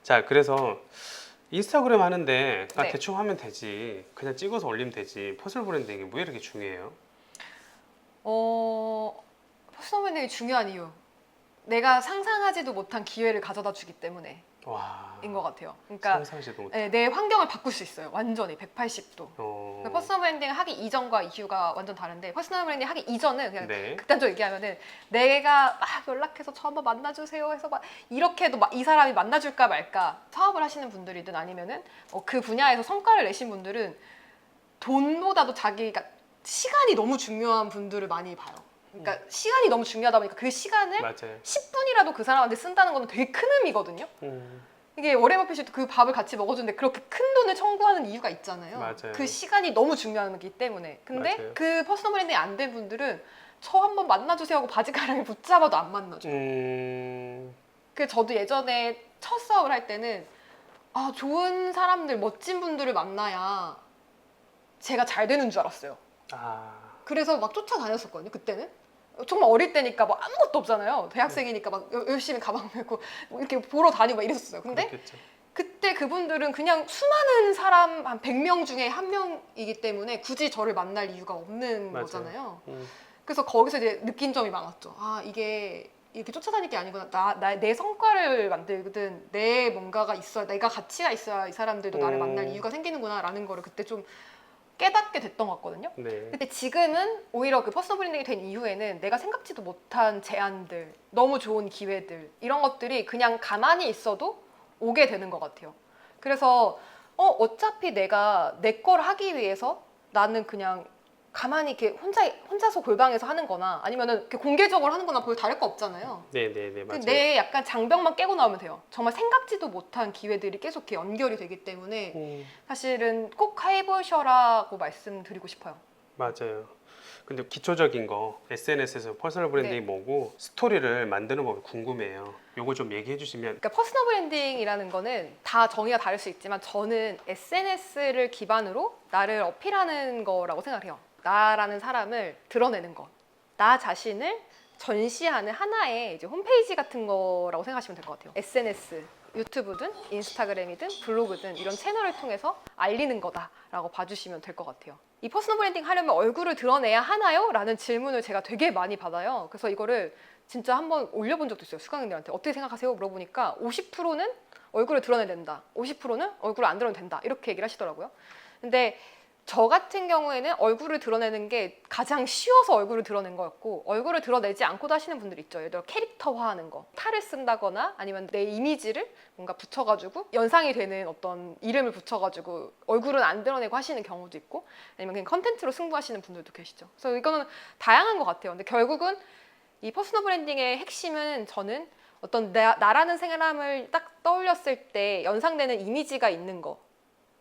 자, 그래서 인스타그램 하는데 네. 대충 하면 되지, 그냥 찍어서 올리면 되지, 퍼스널 브랜딩이 왜 이렇게 중요해요? 퍼스널 브랜딩이 중요한 이유. 내가 상상하지도 못한 기회를 가져다 주기 때문에 와, 인 것 같아요. 그러니까 상상하지도 못해. 네, 내 환경을 바꿀 수 있어요. 완전히 180도. 어, 퍼스널 브랜딩 하기 이전과 이후가 완전 다른데, 퍼스널 브랜딩 하기 이전은 그냥 네. 극단적으로 얘기하면은 내가 막 연락해서 저 한번 만나주세요 해서 막 이렇게 해도 막 이 사람이 만나줄까 말까, 사업을 하시는 분들이든 아니면은 그 분야에서 성과를 내신 분들은 돈보다도 자기가 시간이 너무 중요한 분들을 많이 봐요. 그러니까 시간이 너무 중요하다 보니까 그 시간을 맞아요. 10분이라도 그 사람한테 쓴다는 거는 되게 큰 의미거든요. 이게 워렌 버핏이 그 밥을 같이 먹어주는데 그렇게 큰 돈을 청구하는 이유가 있잖아요. 맞아요. 그 시간이 너무 중요하기 때문에. 근데 맞아요. 그 퍼스널 브랜딩이 안 된 분들은 저 한번 만나주세요 하고 바지가랑이 붙잡아도 안 만나줘요. 그 저도 예전에 첫 사업을 할 때는 좋은 사람들, 멋진 분들을 만나야 제가 잘 되는 줄 알았어요. 아, 그래서 막 쫓아다녔었거든요. 그때는 정말 어릴 때니까 뭐 아무것도 없잖아요. 대학생이니까 막 열심히 가방 메고 뭐 이렇게 보러 다니고 막 이랬었어요. 근데 그렇겠죠. 그때 그분들은 그냥 수많은 사람 한 100명 중에 한 명이기 때문에 굳이 저를 만날 이유가 없는 맞아요. 거잖아요. 그래서 거기서 이제 느낀 점이 많았죠. 이게 이렇게 쫓아다닐 게 아니구나. 내 성과를 만들든 내 뭔가가 있어야, 내가 가치가 있어야 이 사람들도 나를 만날 이유가 생기는구나 라는 거를 그때 좀 깨닫게 됐던 것 같거든요. 네. 근데 지금은 오히려 그 퍼스널 브랜딩이 된 이후에는 내가 생각지도 못한 제안들, 너무 좋은 기회들, 이런 것들이 그냥 가만히 있어도 오게 되는 것 같아요. 그래서 어차피 내가 내 걸 하기 위해서 나는 그냥 가만히 이렇게 혼자서 골방에서 하는 거나 아니면은 이렇게 공개적으로 하는 거나 별로 다를 거 없잖아요. 네네네, 맞아요. 내 약간 장벽만 깨고 나오면 돼요. 정말 생각지도 못한 기회들이 계속 이렇게 연결이 되기 때문에 사실은 꼭 해보셔라고 말씀드리고 싶어요. 맞아요. 근데 기초적인 거 SNS에서 퍼스널 브랜딩이 네. 뭐고 스토리를 만드는 법이 궁금해요. 요거 좀 얘기해 주시면. 그러니까 퍼스널 브랜딩이라는 거는 다 정의가 다를 수 있지만 저는 SNS를 기반으로 나를 어필하는 거라고 생각해요. 나라는 사람을 드러내는 것, 나 자신을 전시하는 하나의 이제 홈페이지 같은 거라고 생각하시면 될 것 같아요. SNS, 유튜브든 인스타그램이든 블로그든 이런 채널을 통해서 알리는 거다라고 봐주시면 될 것 같아요. 이 퍼스널 브랜딩 하려면 얼굴을 드러내야 하나요? 라는 질문을 제가 되게 많이 받아요. 그래서 이거를 진짜 한번 올려본 적도 있어요. 수강생들한테 어떻게 생각하세요? 물어보니까 50%는 얼굴을 드러내야 된다, 50%는 얼굴을 안 드러내도 된다, 이렇게 얘기를 하시더라고요. 근데 저 같은 경우에는 얼굴을 드러내는 게 가장 쉬워서 얼굴을 드러낸 거였고, 얼굴을 드러내지 않고도 하시는 분들 있죠. 예를 들어 캐릭터화하는 거, 탈을 쓴다거나 아니면 내 이미지를 뭔가 붙여가지고 연상이 되는 어떤 이름을 붙여가지고 얼굴은 안 드러내고 하시는 경우도 있고, 아니면 그냥 컨텐츠로 승부하시는 분들도 계시죠. 그래서 이거는 다양한 것 같아요. 근데 결국은 이 퍼스널 브랜딩의 핵심은 저는 어떤 나라는 사람을 딱 떠올렸을 때 연상되는 이미지가 있는 거.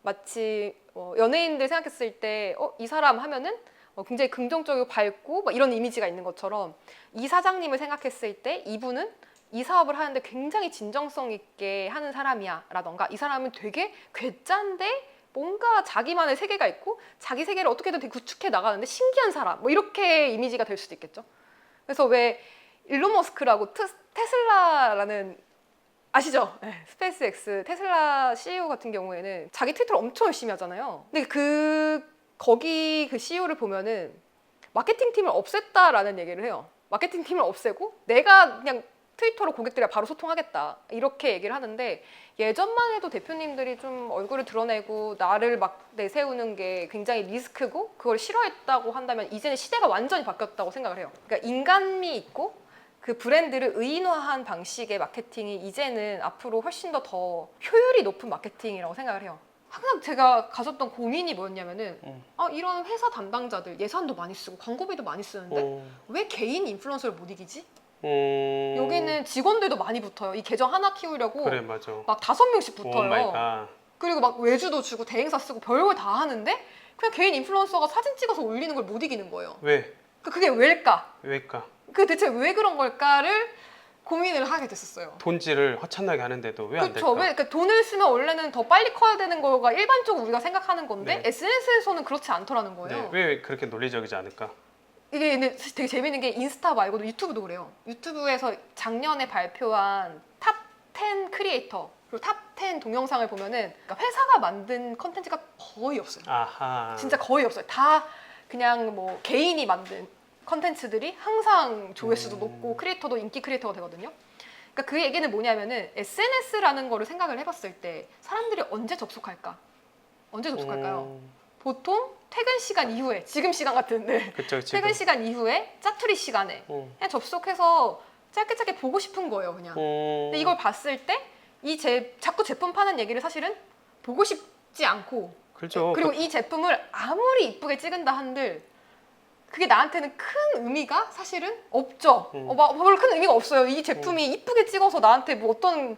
마치 연예인들 생각했을 때 이 사람 하면은 굉장히 긍정적이고 밝고 막 이런 이미지가 있는 것처럼, 이 사장님을 생각했을 때 이분은 이 사업을 하는데 굉장히 진정성 있게 하는 사람이야 라던가, 이 사람은 되게 괴짠데 뭔가 자기만의 세계가 있고 자기 세계를 어떻게든 되게 구축해 나가는데 신기한 사람, 뭐 이렇게 이미지가 될 수도 있겠죠. 그래서 왜 일론 머스크라고 테슬라라는, 아시죠? 네, 스페이스X 테슬라 CEO 같은 경우에는 자기 트위터를 엄청 열심히 하잖아요. 근데 거기 그 CEO를 보면은 마케팅 팀을 없앴다라는 얘기를 해요. 마케팅 팀을 없애고 내가 그냥 트위터로 고객들이랑 바로 소통하겠다, 이렇게 얘기를 하는데, 예전만 해도 대표님들이 좀 얼굴을 드러내고 나를 막 내세우는 게 굉장히 리스크고 그걸 싫어했다고 한다면 이제는 시대가 완전히 바뀌었다고 생각을 해요. 그러니까 인간미 있고 그 브랜드를 의인화한 방식의 마케팅이 이제는 앞으로 훨씬 더 효율이 높은 마케팅이라고 생각을 해요. 항상 제가 가졌던 고민이 뭐였냐면은 이런 회사 담당자들 예산도 많이 쓰고 광고비도 많이 쓰는데 왜 개인 인플루언서를 못 이기지? 여기는 직원들도 많이 붙어요. 이 계정 하나 키우려고 그래, 맞아. 막 5명씩 오 붙어요. 마이 갓. 그리고 막 외주도 주고 대행사 쓰고 별걸 다 하는데 그냥 개인 인플루언서가 사진 찍어서 올리는 걸 못 이기는 거예요. 왜? 그게 왜일까? 왜일까? 그 대체 왜 그런 걸까를 고민을 하게 됐었어요. 돈질을 허찬나게 하는데도 왜 안 그렇죠. 될까? 그러니까 돈을 쓰면 원래는 더 빨리 커야 되는 거가 일반적으로 우리가 생각하는 건데 네. SNS에서는 그렇지 않더라는 거예요. 네, 왜 그렇게 논리적이지 않을까? 이게 근데 되게 재밌는 게 인스타 말고도 유튜브도 그래요. 유튜브에서 작년에 발표한 탑 탑10 크리에이터 그리고 탑10 동영상을 보면은 그러니까 회사가 만든 컨텐츠가 거의 없어요. 아하. 진짜 거의 없어요. 다 그냥 뭐 개인이 만든 컨텐츠들이 항상 조회수도 높고 크리에이터도 인기 크리에이터가 되거든요. 그러니까 그 얘기는 뭐냐면은 SNS라는 거를 생각을 해봤을 때 사람들이 언제 접속할까? 언제 접속할까요? 보통 퇴근 시간 이후에, 지금 시간 같은데 그쵸, 퇴근 시간 이후에 짜투리 시간에 그냥 접속해서 짧게 보고 싶은 거예요, 그냥. 근데 이걸 봤을 때 자꾸 제품 파는 얘기를 사실은 보고 싶지 않고 그렇죠. 그리고 이 제품을 아무리 이쁘게 찍은다 한들 그게 나한테는 큰 의미가 사실은 없죠. 별로 큰 의미가 없어요. 이 제품이 이쁘게 찍어서 나한테 뭐 어떤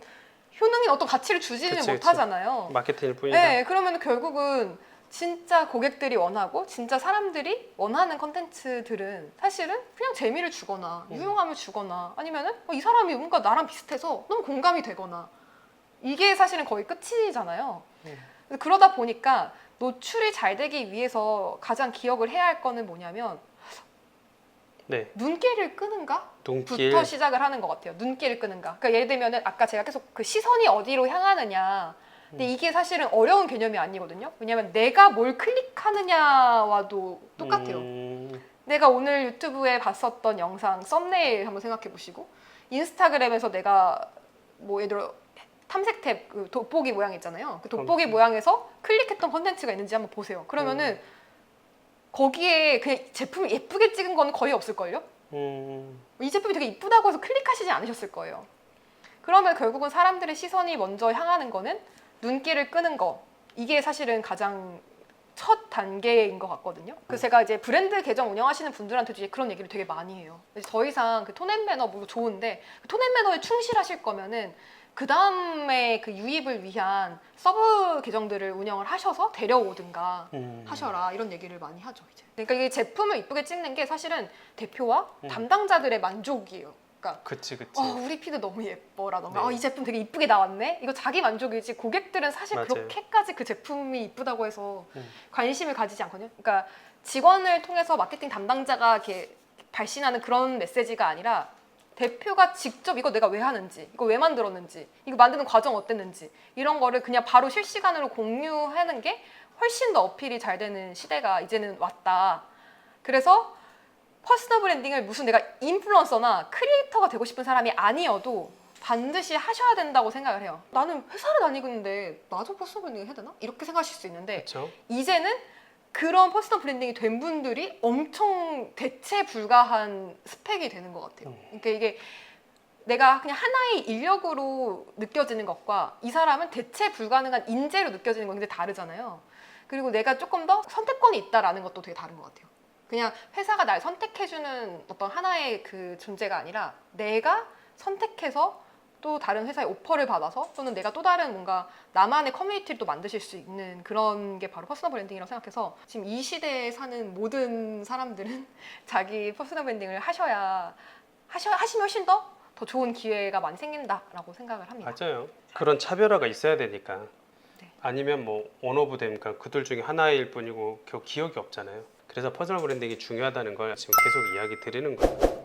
효능이나 어떤 가치를 주지는 그치. 못하잖아요. 마케팅일 뿐이다. 네, 그러면 결국은 진짜 고객들이 원하고 진짜 사람들이 원하는 컨텐츠들은 사실은 그냥 재미를 주거나 유용함을 주거나 아니면은 이 사람이 뭔가 나랑 비슷해서 너무 공감이 되거나 이게 사실은 거의 끝이잖아요. 그러다 보니까 노출이 잘 되기 위해서 가장 기억을 해야 할 거는 뭐냐면 네. 눈길을 끄는가? 눈길. 부터 시작을 하는 것 같아요. 눈길을 끄는가. 그러니까 예를 들면은 아까 제가 계속 그 시선이 어디로 향하느냐. 근데 이게 사실은 어려운 개념이 아니거든요. 왜냐면 내가 뭘 클릭하느냐와도 똑같아요. 내가 오늘 유튜브에 봤었던 영상 썸네일 한번 생각해 보시고 인스타그램에서 내가 뭐 예를 들어 탐색 탭 그 돋보기 모양 있잖아요. 그 돋보기 모양에서 클릭했던 컨텐츠가 있는지 한번 보세요. 그러면은 거기에 그냥 제품을 예쁘게 찍은 거는 거의 없을걸요? 이 제품이 되게 이쁘다고 해서 클릭하시지 않으셨을 거예요. 그러면 결국은 사람들의 시선이 먼저 향하는 거는 눈길을 끄는 거. 이게 사실은 가장 첫 단계인 것 같거든요. 그래서 제가 이제 브랜드 계정 운영하시는 분들한테도 이제 그런 얘기를 되게 많이 해요. 더 이상 그 톤앤매너 뭐 좋은데 그 톤앤매너에 충실하실 거면은 그 다음에 그 유입을 위한 서브 계정들을 운영을 하셔서 데려오든가 하셔라 이런 얘기를 많이 하죠. 이제. 그러니까 이게 제품을 이쁘게 찍는 게 사실은 대표와 담당자들의 만족이에요. 그러니까 그치. 우리 피드 너무 예뻐라던가 네. 이 제품 되게 이쁘게 나왔네. 이거 자기 만족이지 고객들은 사실 맞아요. 그렇게까지 그 제품이 이쁘다고 해서 관심을 가지지 않거든요. 그러니까 직원을 통해서 마케팅 담당자가 이렇게 발신하는 그런 메시지가 아니라 대표가 직접 이거 내가 왜 하는지, 이거 왜 만들었는지, 이거 만드는 과정 어땠는지 이런 거를 그냥 바로 실시간으로 공유하는 게 훨씬 더 어필이 잘 되는 시대가 이제는 왔다. 그래서 퍼스널 브랜딩을 무슨 내가 인플루언서나 크리에이터가 되고 싶은 사람이 아니어도 반드시 하셔야 된다고 생각을 해요. 나는 회사를 다니고 있는데 나도 퍼스널 브랜딩을 해야 되나? 이렇게 생각하실 수 있는데 그렇죠. 이제는 그런 퍼스널 브랜딩이 된 분들이 엄청 대체 불가한 스펙이 되는 것 같아요. 그러니까 이게 내가 그냥 하나의 인력으로 느껴지는 것과 이 사람은 대체 불가능한 인재로 느껴지는 건 굉장히 다르잖아요. 그리고 내가 조금 더 선택권이 있다라는 것도 되게 다른 것 같아요. 그냥 회사가 날 선택해주는 어떤 하나의 그 존재가 아니라 내가 선택해서 또 다른 회사의 오퍼를 받아서 또는 내가 또 다른 뭔가 나만의 커뮤니티를 또 만드실 수 있는 그런 게 바로 퍼스널 브랜딩이라고 생각해서 지금 이 시대에 사는 모든 사람들은 자기 퍼스널 브랜딩을 하시면 훨씬 더 좋은 기회가 많이 생긴다라고 생각을 합니다. 맞아요. 그런 차별화가 있어야 되니까. 네. 아니면 뭐 원오브댐 그러니까 그들 중에 하나일 뿐이고 기억이 없잖아요. 그래서 퍼스널 브랜딩이 중요하다는 걸 지금 계속 이야기 드리는 거예요.